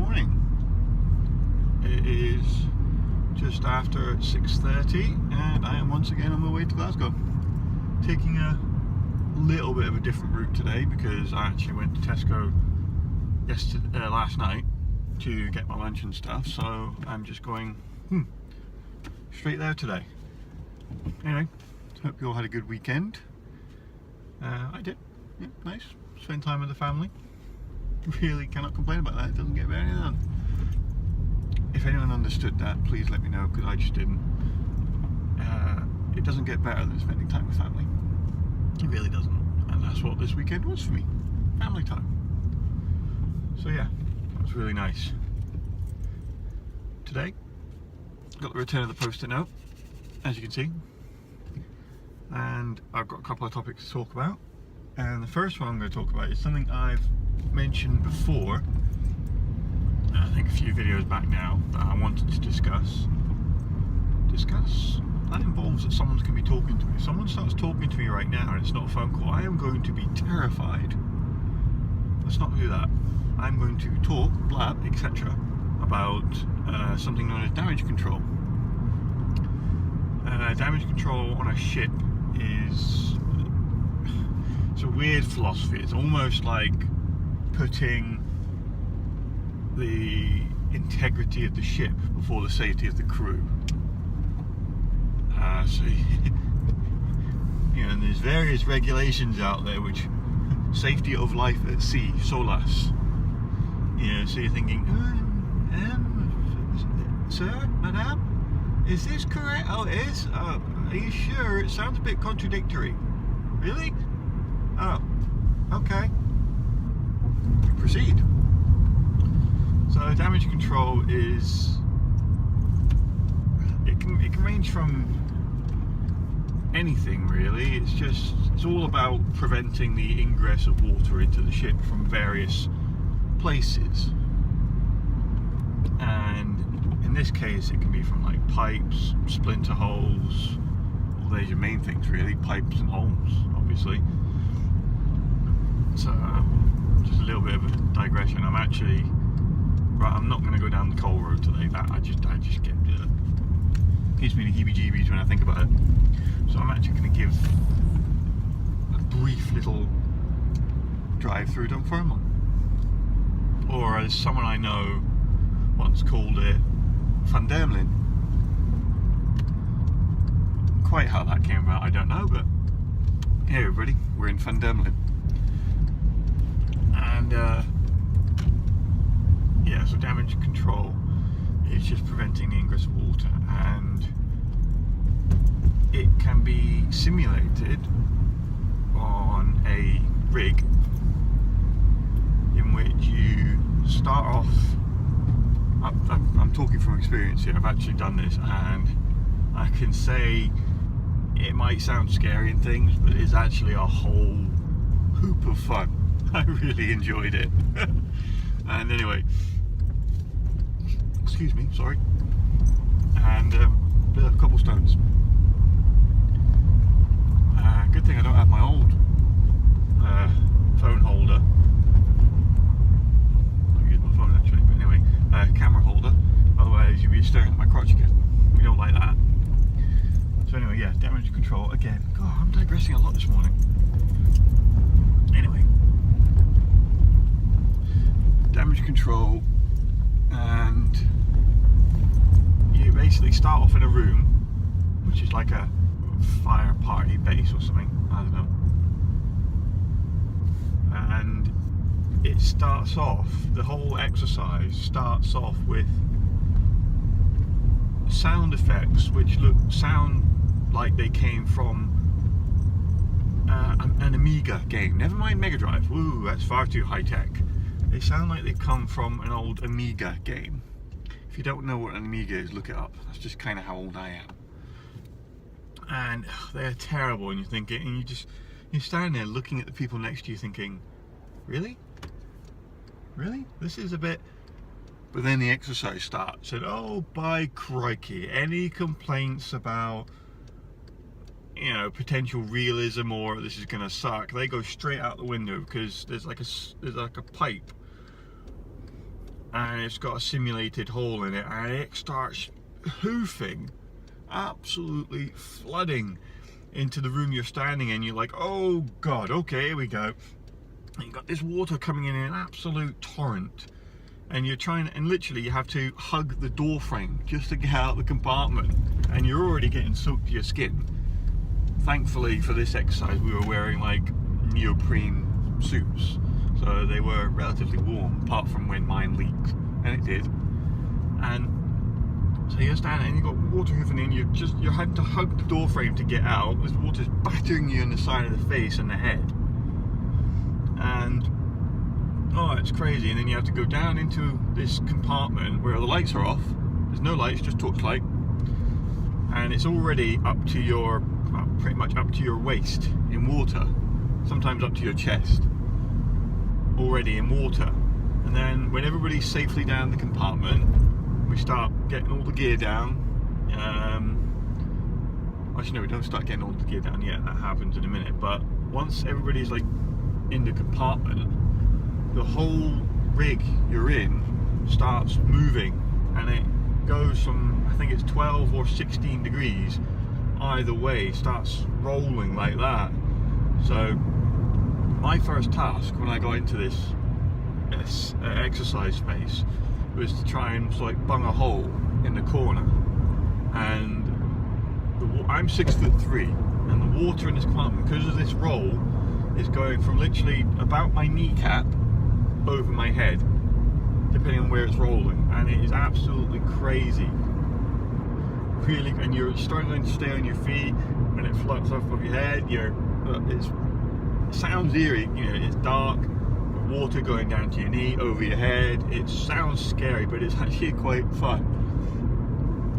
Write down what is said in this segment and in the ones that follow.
morning. It is just after 6:30 and I am once again on my way to Glasgow. Taking a little bit of a different route today because I actually went to Tesco last night to get my lunch and stuff, so I'm just going straight there today. Anyway, hope you all had a good weekend. I did. Yeah, nice. Spend time with the family. Really cannot complain about that. It doesn't get very done. If anyone understood that, please let me know, because I just didn't. It doesn't get better than spending time with family. It really doesn't. And that's what this weekend was for me. Family time. So yeah, that was really nice. Today, got the return of the Post-it note, as you can see. And I've got a couple of topics to talk about. And the first one I'm going to talk about is something I've mentioned before, I think a few videos back now, that I wanted to discuss. That involves that someone's going to be talking to me. If someone starts talking to me right now and it's not a phone call, I am going to be terrified. Let's not do that. I'm going to talk, blab, etc. about something known as damage control. Damage control on a ship is... it's a weird philosophy. It's almost like putting the integrity of the ship before the safety of the crew. So you know, and there's various regulations out there which safety of life at sea, SOLAS. You know, so you're thinking, sir, madame, is this correct? Oh, it is. Are you sure? It sounds a bit contradictory. Really? Oh, okay. Proceed. So damage control is, it can range from anything really. It's all about preventing the ingress of water into the ship from various places. And in this case it can be from like pipes, splinter holes. Well, there's your main things really, pipes and holes obviously. So just a little bit of a digression. I'm not going to go down the coal road today. That I just get gives me the heebie-jeebies when I think about it. So I'm actually going to give a brief little drive through Dunfermline, or as someone I know once called it, Llandamlin. Quite how that came about, I don't know, but hey everybody, we're in Llandamlin. And yeah, so damage control is just preventing the ingress of water, and it can be simulated on a rig in which you start off. I'm talking from experience here. I've actually done this, and I can say it might sound scary and things, but it's actually a whole hoop of fun. I really enjoyed it. And anyway, excuse me, sorry. And a couple stones. Good thing I don't have my old phone holder. I'll use my phone actually, but anyway, camera holder. Otherwise you'd be staring at my crotch again. We don't like that. So anyway, yeah, damage control again. God, I'm digressing a lot this morning. Anyway, damage control, and you basically start off in a room which is like a fire party base or something, I don't know, and it starts off, the whole exercise starts off with sound effects which sound like they came from an Amiga game. Never mind Mega Drive, woo, that's far too high tech. They sound like they've come from an old Amiga game. If you don't know what an Amiga is, look it up. That's just kind of how old I am. And they're terrible, and you're thinking, and you're standing there looking at the people next to you thinking, really? Really? This is a bit... But then the exercise starts, and oh by crikey, any complaints about, you know, potential realism or this is gonna suck, they go straight out the window, because there's like a pipe and it's got a simulated hole in it, and it starts hoofing, absolutely flooding into the room you're standing in. You're like, oh god, okay, here we go. And you've got this water coming in an absolute torrent, and you're trying, and literally you have to hug the door frame just to get out of the compartment, and you're already getting soaked to your skin. Thankfully for this exercise we were wearing like neoprene suits, so they were relatively warm, apart from when mine leaked, and it did. And so you're standing and you've got water hoofing in, you're having to hug the door frame to get out. This water's battering you in the side of the face and the head, and oh, it's crazy. And then you have to go down into this compartment where the lights are off. There's no lights, just torchlight, and it's already up to your, well, pretty much up to your waist in water, sometimes up to your chest, already in water. And then when everybody's safely down the compartment, we start getting all the gear down. Actually no, we don't start getting all the gear down yet, that happens in a minute. But once everybody's like in the compartment, the whole rig you're in starts moving, and it goes from, I think it's 12 or 16 degrees either way, starts rolling like that. So my first task when I got into this exercise space was to try and like bung a hole in the corner, and I'm 6'3", and the water in this compartment, because of this roll, is going from literally about my kneecap over my head, depending on where it's rolling, and it is absolutely crazy. Really, and you're struggling to stay on your feet when it floats off of your head. It sounds eerie, you know, it's dark, water going down to your knee, over your head. It sounds scary, but it's actually quite fun.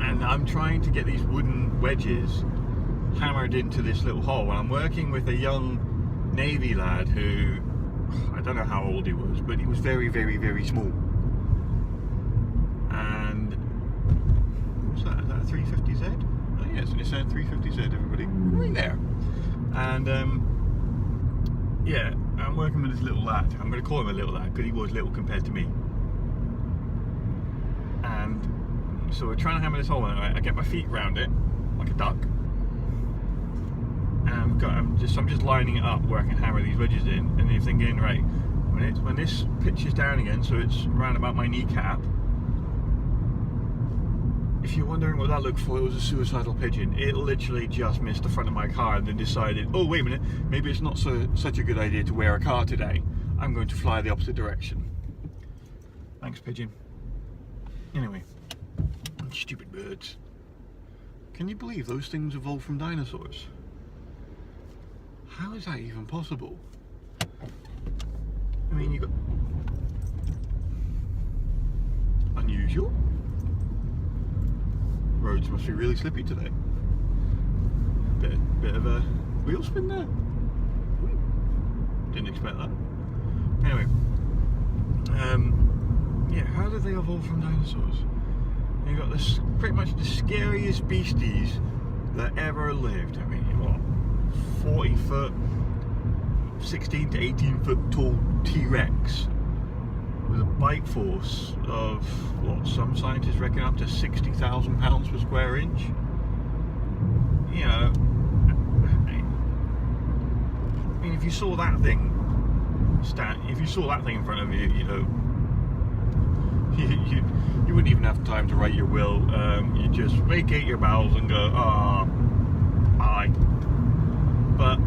And I'm trying to get these wooden wedges hammered into this little hole, and I'm working with a young Navy lad who, I don't know how old he was, but he was very, very, very small. And what's that? Is that a 350Z? Oh yes, and it said 350Z, everybody. Right there. And yeah, I'm working with this little lad. I'm going to call him a little lad because he was little compared to me. And so we're trying to hammer this hole in. I get my feet round it like a duck, and I'm just lining it up where I can hammer these wedges in. And you're thinking, right, when this pitches down again, so it's round about my kneecap. If you're wondering what that looked for, it was a suicidal pigeon. It literally just missed the front of my car and then decided, oh wait a minute, maybe it's not such a good idea to wear a car today. I'm going to fly the opposite direction. Thanks, pigeon. Anyway, stupid birds. Can you believe those things evolved from dinosaurs? How is that even possible? I mean, you got unusual. Roads must be really slippy today. Bit of a wheel spin there. Didn't expect that. Anyway, yeah, how did they evolve from dinosaurs? You got this pretty much the scariest beasties that ever lived. I mean, what, 40 foot, 16 to 18 foot tall T-Rex with a bite force of, what, some scientists reckon up to 60,000 pounds per square inch. You know, I mean, if you saw that thing in front of you, you know, you wouldn't even have time to write your will. You just vacate your bowels and go, ah, bye. But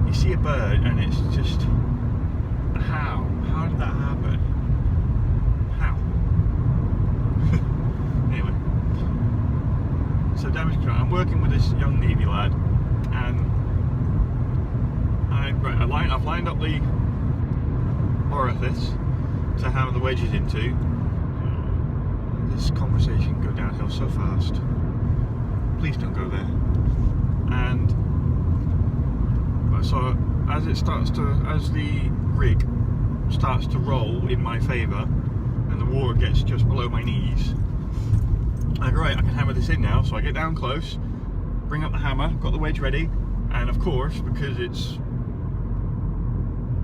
you see a bird and it's just, how did that happen? How? Anyway, so damage control. I'm working with this young Navy lad, and I've lined up the orifice to hammer the wedges into. This conversation can go downhill so fast. Please don't go there. And so as the rig starts to roll in my favour and the water gets just below my knees, I go, right, I can hammer this in now. So I get down close, bring up the hammer, got the wedge ready, and of course, because it's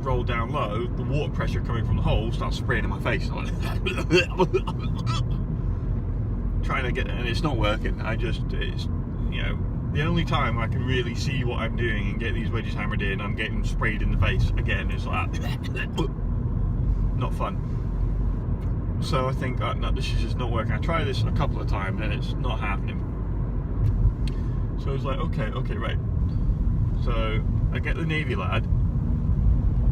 roll down low, the water pressure coming from the hole starts spraying in my face. I'm like, trying to get, and it's not working. It's, you know, the only time I can really see what I'm doing and get these wedges hammered in, I'm getting sprayed in the face again. It's like not fun. So I think no, this is just not working. I tried this a couple of times and it's not happening. So I was like, okay, right. So I get the Navy lad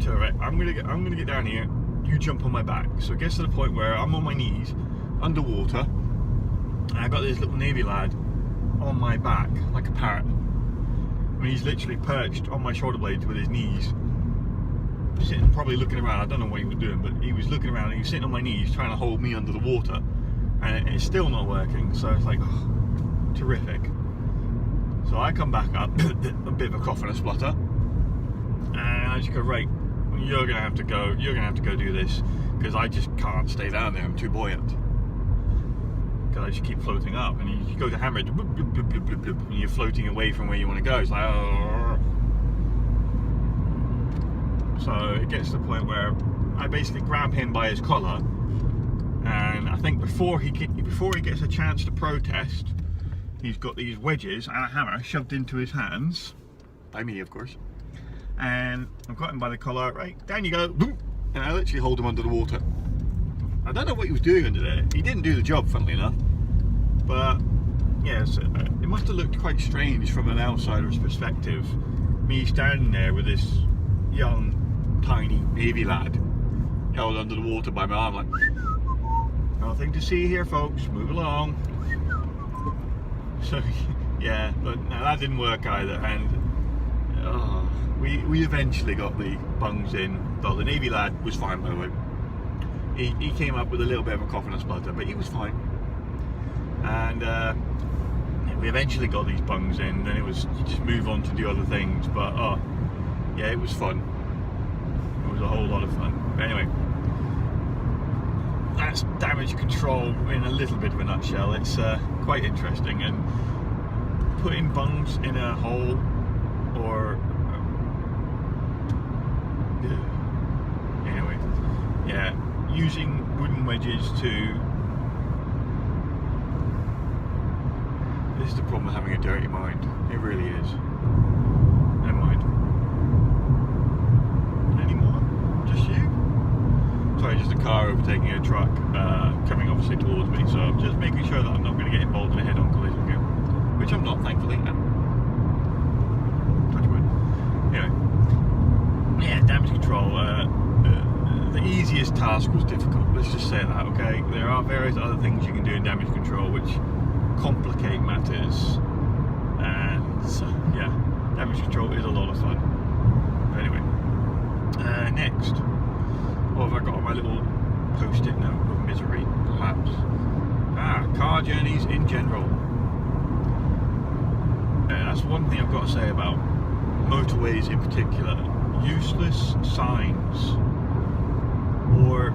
to, right, I'm gonna get down here. You jump on my back. So it gets to the point where I'm on my knees, underwater, and I got this little Navy lad on my back like a parrot. I mean, he's literally perched on my shoulder blades with his knees, sitting, probably looking around. I don't know what he was doing, but he was looking around and he was sitting on my knees trying to hold me under the water, and it's still not working. So it's like, oh, terrific. So I come back up, a bit of a cough and a splutter, and I just go, right, you're gonna have to go do this, because I just can't stay down there, I'm too buoyant. Because I just keep floating up, and you go to hammer it, bloop, bloop, bloop, bloop, bloop, bloop, and you're floating away from where you want to go. It's like, oh. So it gets to the point where I basically grab him by his collar, and I think before he gets a chance to protest, he's got these wedges and a hammer shoved into his hands, by me of course, and I've got him by the collar, right, down you go, and I literally hold him under the water. I don't know what he was doing under there. He didn't do the job, funnily enough, but yes, it must have looked quite strange from an outsider's perspective, me standing there with this young, tiny Navy lad held under the water by my arm, like, nothing to see here folks, move along. So yeah, but no, that didn't work either, and we eventually got the bungs in. Well, the Navy lad was fine, by the way. He came up with a little bit of a cough and a splutter, but he was fine. And we eventually got these bungs in, then it was just move on to do other things, but yeah, it was fun. It was a whole lot of fun. But anyway, that's damage control in a little bit of a nutshell. It's quite interesting, and putting bungs in a hole, or anyway, yeah, using wooden wedges to, this is the problem with having a dirty mind, it really is. Never mind. Any more? Just you? Sorry, just a car overtaking a truck coming obviously towards me, so I'm just making sure that I'm not going to get involved in a head-on collision here, which I'm not, thankfully. Touch wood. Anyway, yeah, damage control. The easiest task was difficult, let's just say that, okay? There are various other things you can do in damage control which complicate matters, and so, yeah, damage control is a lot of fun. But anyway, next, what have I got on my little post-it note of misery, perhaps? Car journeys in general. That's one thing I've got to say about motorways in particular. Useless signs, or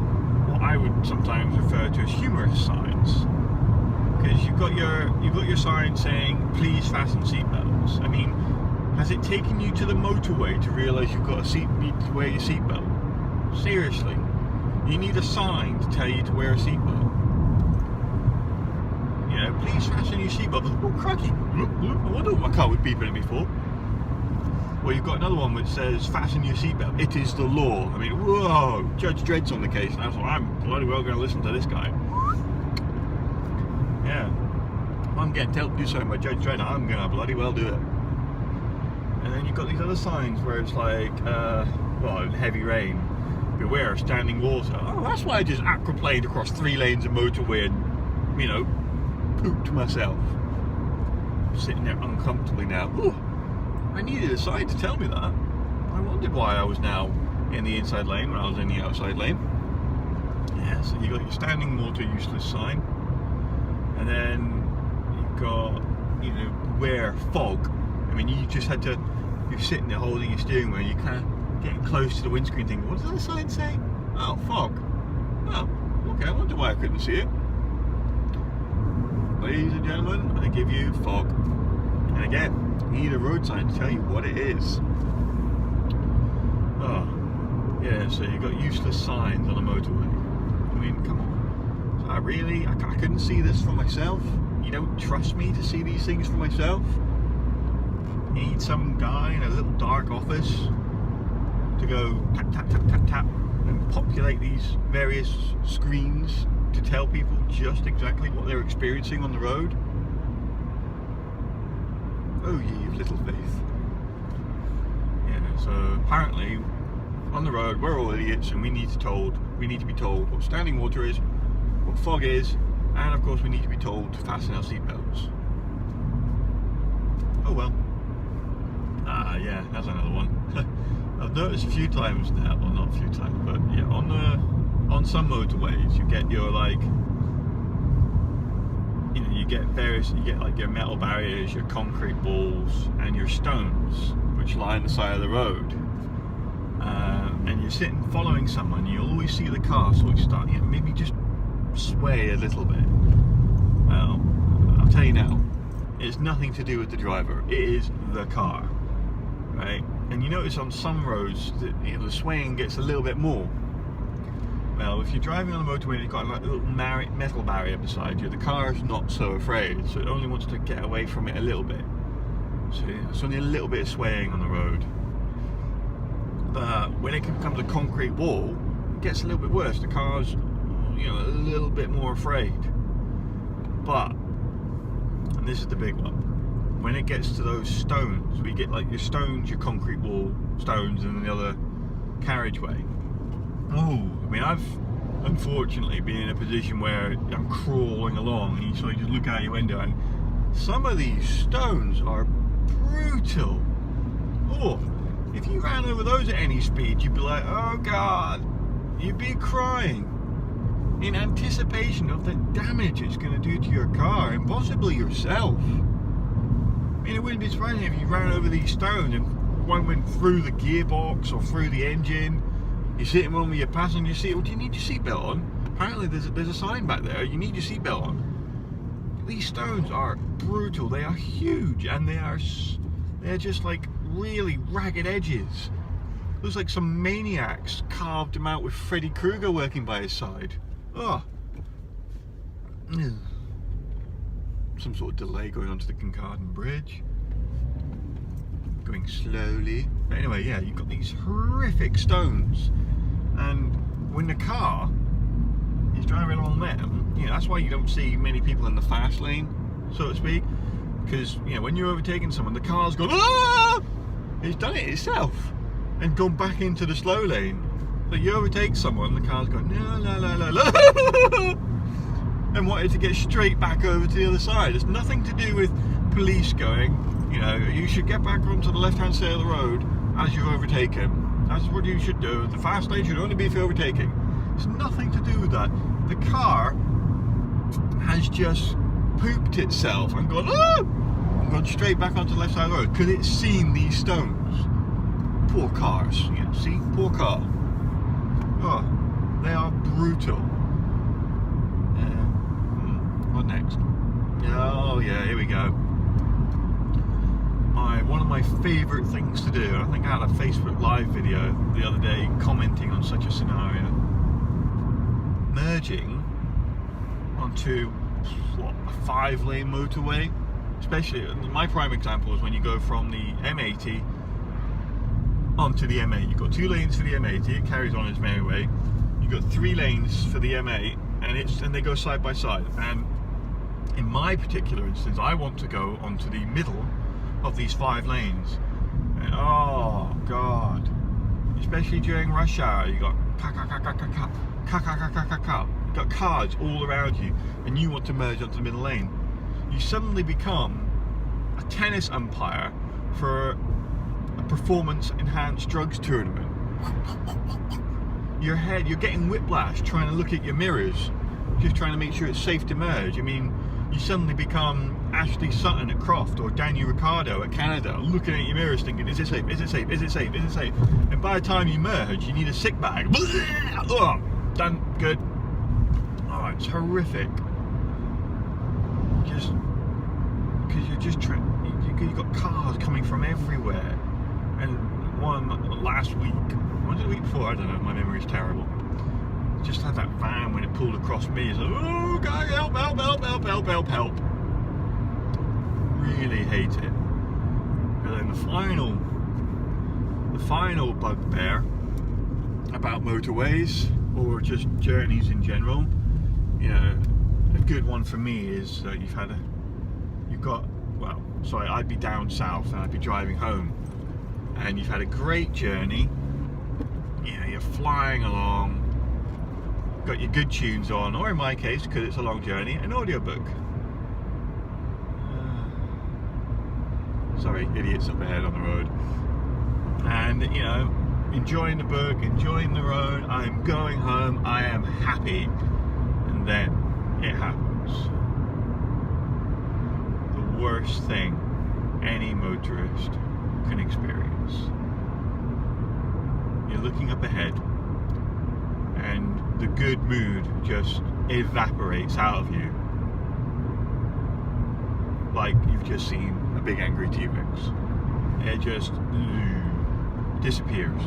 what I would sometimes refer to as humorous signs. Because you've got your sign saying please fasten seatbelts. I mean, has it taken you to the motorway to realise you've got need to wear your seatbelt? Seriously, you need a sign to tell you to wear a seatbelt. You know, please fasten your seatbelt. Oh crikey! I wonder what my car would beep at me for. Well, you've got another one which says fasten your seatbelt. It is the law. I mean, whoa! Judge Dredd's on the case now, so I'm bloody well going to listen to this guy. Yeah, if I'm getting told to do something by Judge Dredd, I'm going to bloody well do it. And then you've got these other signs where it's like, well, heavy rain, beware of standing water. Oh, that's why I just aquaplaned across 3 lanes of motorway and, you know, pooped myself. I'm sitting there uncomfortably now. Ooh, I needed a sign to tell me that. I wondered why I was now in the inside lane when I was in the outside lane. Yeah, so you got your standing water useless sign. And then you've got, you know, beware fog. I mean, you just had to, you're sitting there holding your steering wheel, you kind of getting close to the windscreen thinking, what does that sign say? Oh, fog. Oh, okay, I wonder why I couldn't see it. Ladies and gentlemen, I give you fog. And again, you need a road sign to tell you what it is. Oh, Yeah, so you've got useless signs on a motorway. I mean, come on. So I couldn't see this for myself. You don't trust me to see these things for myself? You need some guy in a little dark office to go tap, tap, tap, tap, tap and populate these various screens to tell people just exactly what they're experiencing on the road? Oh, ye of little faith. Yeah, so apparently on the road we're all idiots and we need to be told what standing water is, what fog is, and of course we need to be told to fasten our seatbelts. Oh well. Yeah, that's another one. I've noticed a few times now, well not a few times, but yeah, on some motorways you get your like, you know, you get like your metal barriers, your concrete walls, and your stones which line the side of the road. And you're sitting following someone, you'll always see the car sort of start, you know, maybe just sway a little bit. Well, I'll tell you now, it's nothing to do with the driver, it is the car, right? And you notice on some roads that, you know, the swaying gets a little bit more. Well, if you're driving on a motorway and you've got like a little metal barrier beside you, the car's not so afraid, so it only wants to get away from it a little bit. So it's only a little bit of swaying on the road. But when it becomes a concrete wall, it gets a little bit worse. The car's, you know, a little bit more afraid. But, and this is the big one, when it gets to those stones, we get like your stones, your concrete wall stones, and the other carriageway. Oh, I mean, I've unfortunately been in a position where I'm crawling along and you sort of just look out your window and some of these stones are brutal. Oh, if you ran over those at any speed, you'd be like, oh God, you'd be crying in anticipation of the damage it's going to do to your car and possibly yourself. I mean, it wouldn't be surprising if you ran over these stones and one went through the gearbox or through the engine. You're sitting on with your passenger seat. Well, do you need your seatbelt on? Apparently there's a sign back there, you need your seatbelt on. These stones are brutal, they are huge, and they're just like really ragged edges. Looks like some maniacs carved them out with Freddy Krueger working by his side. Oh. Some sort of delay going onto the Kincardine Bridge. Going slowly. But anyway, yeah, you've got these horrific stones. And when the car is driving along them, you know, that's why you don't see many people in the fast lane, so to speak. Because, you know, when you're overtaking someone, the car's gone, ah! It's done it itself and gone back into the slow lane. But you overtake someone, the car's gone, la la la la la, and wanted to get straight back over to the other side. It's nothing to do with police going, you know, you should get back onto the left-hand side of the road as you've overtaken. That's what you should do. The fast lane should only be for overtaking. It's nothing to do with that. The car has just pooped itself and gone, ah! And gone straight back onto the left side of the road because it's seen these stones. Poor cars, you know, see? Poor car. Oh, they are brutal. What next? Oh yeah, here we go. One of my favourite things to do, and I think I had a Facebook Live video the other day commenting on such a scenario. Merging onto what, a 5-lane motorway, especially my prime example is when you go from the M80 onto the M8. You've got 2 lanes for the M80, it carries on its merry way. You've got 3 lanes for the M8, and they go side by side. And in my particular instance, I want to go onto the middle of these 5 lanes. And oh God, especially during rush hour, you got you've got cars all around you, and you want to merge onto the middle lane. You suddenly become a tennis umpire for a performance enhanced drugs tournament. Your head, you're getting whiplash trying to look at your mirrors, just trying to make sure it's safe to merge. I mean, you suddenly become Ashley Sutton at Croft or Daniel Ricciardo at Canada, looking at your mirrors thinking, is it safe, is it safe, is it safe, is it safe? And by the time you merge, you need a sick bag. Oh, done, good. Oh, it's horrific. Just, because you're just you've got cars coming from everywhere. And one last week, Was it the week before? I don't know, my memory's terrible. Just had that van when it pulled across me. It's like, oh, God, help, help, help, help, help, help, help. Really hate it. And then the final bugbear about motorways or just journeys in general, you know, a good one for me is I'd be down south and I'd be driving home, and you've had a great journey, you know, you're flying along, got your good tunes on, or in my case, because it's a long journey, an audiobook. Sorry, idiots up ahead on the road. And, you know, enjoying the book, enjoying the road, I'm going home, I am happy. And then it happens. The worst thing any motorist can experience. You're looking up ahead and the good mood just evaporates out of you. Like you've just seen a big angry T-Rex. It just disappears.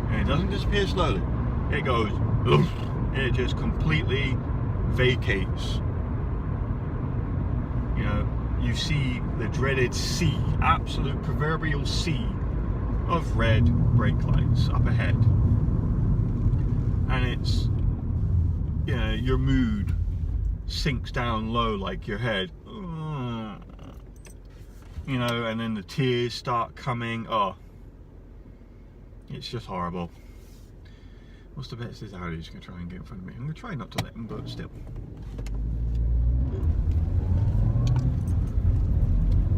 And it doesn't disappear slowly. It goes, it just completely vacates. You know, you see the dreaded sea, absolute proverbial sea of red brake lights up ahead. And it's, you know, your mood sinks down low like your head. You know, and then the tears start coming. Oh, it's just horrible. What's the best is Audi's going to try and get in front of me. I'm going to try not to let him, but still.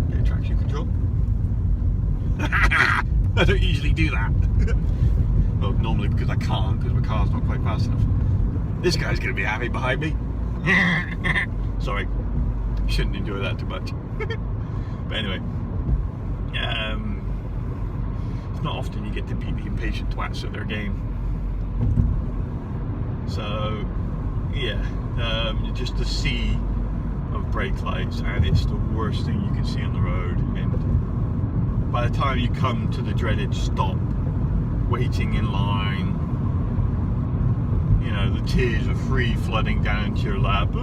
Get traction control. I don't usually do that. Well, normally because I can't, because my car's not quite fast enough. This guy's going to be happy behind me. Sorry, shouldn't enjoy that too much. But anyway, it's not often you get to beat the impatient twats at their game. So, yeah, just the sea of brake lights, and it's the worst thing you can see on the road. And by the time you come to the dreaded stop, waiting in line, you know, the tears are free flooding down into your lap.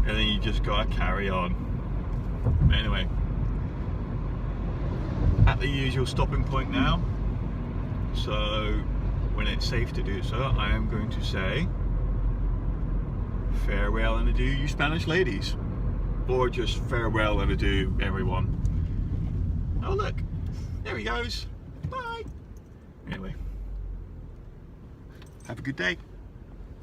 And then you just gotta carry on. But anyway, at the usual stopping point now, so when it's safe to do so, I am going to say farewell and adieu, you Spanish ladies, or just farewell and adieu, everyone. Oh look, there he goes. Bye. Anyway, have a good day.